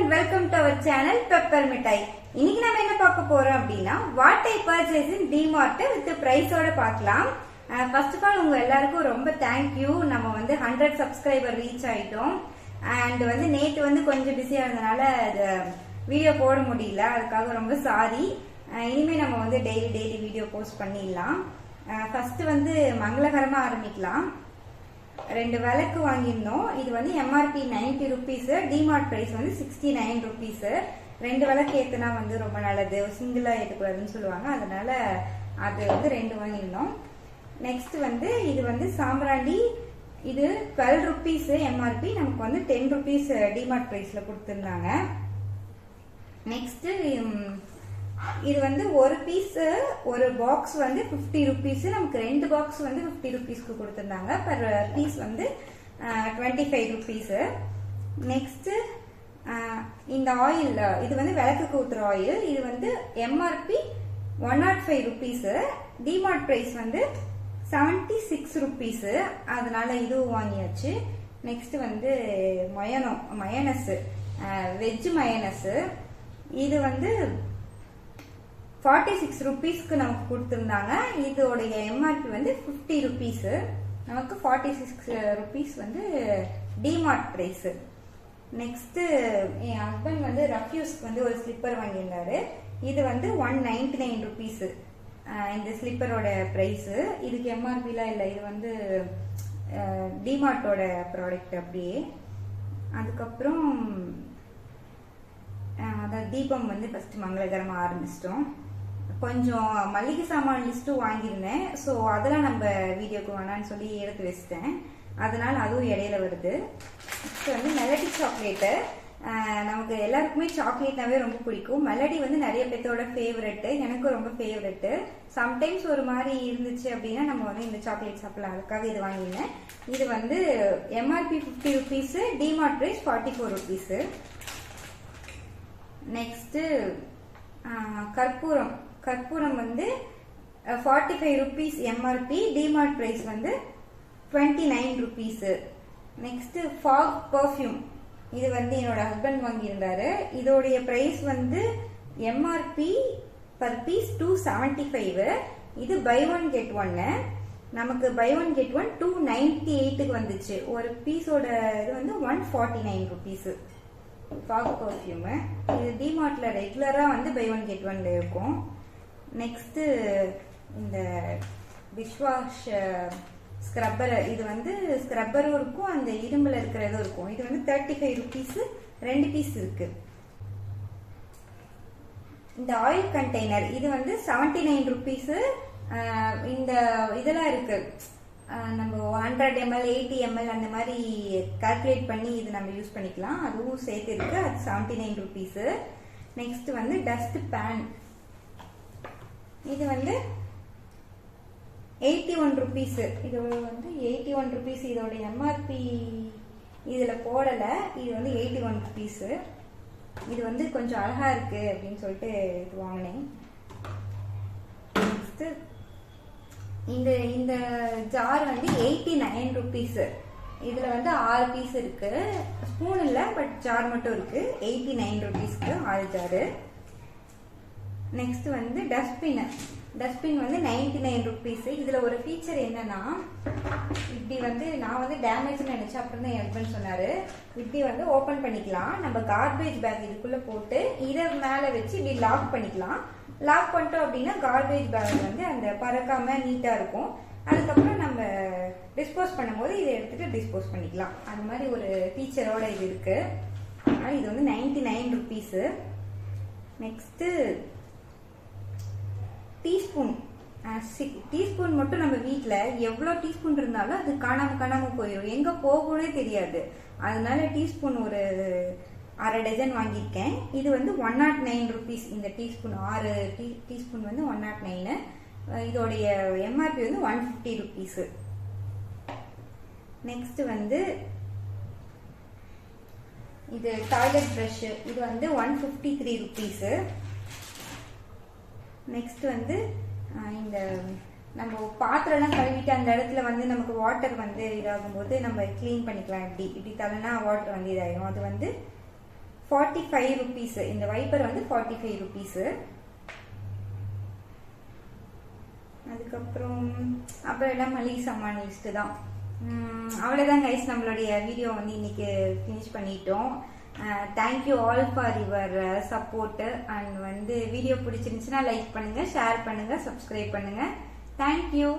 and welcome to our channel Pepper Mithai. இன்னைக்கு நாம என்ன பார்க்க போறோம் அப்படினா what I purchased in DMart with price ஓட பார்க்கலாம். First of all உங்க எல்லாருக்கும் ரொம்ப thank you. நம்ம வந்து 100 subscriber reach ஆயிட்டோம். And வந்து நேத்து வந்து கொஞ்சம் பிஸியா இருந்தனால வீடியோ போட முடியல. அதுக்காக ரொம்ப சாரி. இனிமே நம்ம வந்து டெய்லி வீடியோ போஸ்ட் பண்ணிடலாம். ஃபர்ஸ்ட் வந்து மங்களகரமா ஆரம்பிக்கலாம். ரெண்டு விளக்கு வாங்கியிருந்தோம். இது வந்து MRP 90 rupees, டிமார்ட் பிரைஸ் வந்து 69 rupees. ரெண்டு விளக்கு ஏத்துனா வந்து ரொம்ப நல்லது, சிங்கிளா ஏற்றக்கூடாதுன்னு சொல்லுவாங்க. அதனால அது வந்து ரெண்டு வாங்கியிருந்தோம். நெக்ஸ்ட் வந்து இது வந்து சாம்பிராண்டி, இது 12 rupees MRP, நமக்கு வந்து 10 rupees டிமார்ட் பிரைஸ்ல கொடுத்துருந்தாங்க. நெக்ஸ்ட் இது வந்து ஒரு பீஸ் ஒரு பாக்ஸ் வந்து 50 rupees, நமக்கு ரெண்டு பாக்ஸ் வந்து 50 rupeesக்கு கொடுத்திருந்தாங்க. பர் பீஸ் வந்து 25 rupees. நெக்ஸ்ட் இந்த ஆயில், இது வந்து விளக்குக்கு ஊத்துற ஆயில், இது வந்து MRP 105 rupees, டிமார்ட் பிரைஸ் வந்து 76 rupees. அதனால இதுவும் வாங்கியாச்சு. நெக்ஸ்ட் வந்து மயோனஸ், வெஜ் மயோனஸ், இது வந்து 46 rupeesக்கு நமக்கு கொடுத்திருந்தாங்க. இதோடைய MRP வந்து 50 rupees, நமக்கு 46 rupees வந்து டிமார்ட் பிரைஸ். நெக்ஸ்ட் என் ஹஸ்பண்ட் வந்து ரஃப்யூஸ்க்கு வந்து ஒரு ஸ்லிப்பர் வாங்கியிருந்தாரு. இது வந்து 199 rupees இந்த ஸ்லிப்பரோட பிரைஸ். இதுக்கு MRPலாம் இல்லை, இது வந்து டிமார்ட்டோட ப்ராடக்ட் அப்படியே. அதுக்கப்புறம் அதாவது தீபம் வந்து ஃபர்ஸ்ட் மங்களகரமா ஆரம்பிச்சிட்டோம். கொஞ்சம் மளிகை சாமான் லிஸ்ட்டும் வாங்கியிருந்தேன். ஸோ அதெல்லாம் நம்ம வீடியோக்கு வேணான்னு சொல்லி எடுத்து வச்சிட்டேன். அதனால அதுவும் இடையில வருது. நெக்ஸ்ட் வந்து மெலடி சாக்லேட்டு. நமக்கு எல்லாருக்குமே சாக்லேட்னாவே ரொம்ப பிடிக்கும். மெலடி வந்து நிறைய பேர்த்தோட ஃபேவரெட்டு, எனக்கும் ரொம்ப ஃபேவரெட்டு. சம்டைம்ஸ் ஒரு மாதிரி இருந்துச்சு அப்படின்னா நம்ம வந்து இந்த சாக்லேட் சாப்பிடலாம். அதுக்காக இது வாங்கியிருந்தேன். இது வந்து MRP 50 rupees, DMart price 44 rupees. Next கற்பூரம் வந்து 45 rupees MRP, டிமார்ட் பிரைஸ் வந்து 29 rupees. நெக்ஸ்ட் ஃபாக் பர்ஃப்யூம், இது வந்து என்னோட ஹஸ்பண்ட் வாங்கியிருந்தாரு. இதோடைய பிரைஸ் வந்து MRP பர் பீஸ் 275. இது பை ஒன் கெட் ஒன், நமக்கு பை ஒன் கெட் ஒன் 298க்கு வந்துச்சு. ஒரு பீஸோட இது வந்து 149 rupees. ஃபாக் பர்ஃப்யூம் இது டிமார்ட்ல ரெகுலரா வந்து பை ஒன் கெட் ஒன்ல இருக்கும். நெக்ஸ்ட் இந்த டிஷ்வாஷ் ஸ்க்ரப்பர், இது வந்து ஸ்க்ரப்பரும் இருக்கும், அந்த இரும்புல இருக்கிறதும் இருக்கும். இது வந்து 35 rupees, ரெண்டு பீஸ் இருக்கு. இந்த ஆயில் கண்டெய்னர், இது வந்து 79 rupees. இந்த இதெல்லாம் இருக்கு, நம்ம 100 ml 80 ml அந்த மாதிரி கால்குலேட் பண்ணி இது நம்ம யூஸ் பண்ணிக்கலாம். அதுவும் சேர்த்து இருக்கு. அது 79 rupees. நெக்ஸ்ட் வந்து டஸ்ட் பேன், இது வந்து 81 rupees. இது வந்து 81 rupees. இதோட MRP இதுல போடல, இது வந்து 81 rupees. இது வந்து கொஞ்சம் அழகா இருக்கு அப்படின்னு சொல்லிட்டு இது வாங்கினேன். நெக்ஸ்ட் இந்த ஜார் வந்து 89 rupees. இதுல வந்து 6 பீஸ் இருக்கு. ஸ்பூன் இல்ல, பட் ஜார் மட்டும் இருக்கு. 89 rupeesக்கு 6 ஜாரு. நெக்ஸ்ட் வந்து டஸ்ட்பின் வந்து 99 rupees. இதுல ஒரு ஃபீச்சர் என்னன்னா, இப்படி வந்து நான் வந்து டேமேஜ் நினைச்சேன், அப்புறம் தான் என் ஹஸ்பண்ட் சொன்னாரு, இப்படி வந்து ஓபன் பண்ணிக்கலாம். நம்ம கார்பேஜ் பேக் இதுக்குள்ள போட்டு இதை மேல வச்சு இப்படி லாக் பண்ணிக்கலாம். லாக் பண்ணிட்டோம் அப்படின்னா கார்பேஜ் பேக் வந்து அந்த பறக்காம நீட்டா இருக்கும். அதுக்கப்புறம் நம்ம டிஸ்போஸ் பண்ணும்போது இதை எடுத்துட்டு டிஸ்போஸ் பண்ணிக்கலாம். அது மாதிரி ஒரு ஃபீச்சரோட இது இருக்கு. இது வந்து 99 rupees. நெக்ஸ்ட் டீஸ்பூன் மட்டும் நம்ம வீட்டுல எவ்வளவு டீஸ்பூன் இருந்தாலும் அது காணாம போயிடும், எங்க போகும்னே தெரியாது. அதனால டீஸ்பூன் ஒரு 6 டஜன் வாங்கியிருக்கேன். இது வந்து 109 rupees. இந்த டீஸ்பூன் 6 டீஸ்பூன் வந்து 109. இதோடைய MRP வந்து 150 rupees. நெக்ஸ்ட் வந்து இது டாய்லெட் பிரஷ், இது வந்து 153 rupees. நெக்ஸ்ட் வந்து இந்த நம்ம பாத்திரம் எல்லாம் கழுவிட்டு அந்த இடத்துல வந்து நமக்கு வாட்டர் வந்து இதாகும் போது நம்ம கிளீன் பண்ணிக்கலாம். இப்படி தலனா வாட்டர் வந்து இதாயிடும். அது வந்து 45 rupees. இந்த வைப்பர் வந்து 45 rupees. அதுக்கப்புறம் எல்லாம் மளிகை சாமான் லிஸ்ட் தான். அவ்வளோதான் கைஸ், நம்மளுடைய வீடியோ வந்து இன்னைக்கு ஃபினிஷ் பண்ணிட்டோம். Thank you all for your support. And வந்து வீடியோ பிடிச்சிருந்துச்சுன்னா லைக் பண்ணுங்க, ஷேர் பண்ணுங்க, சப்ஸ்கிரைப் பண்ணுங்க. தேங்க்யூ.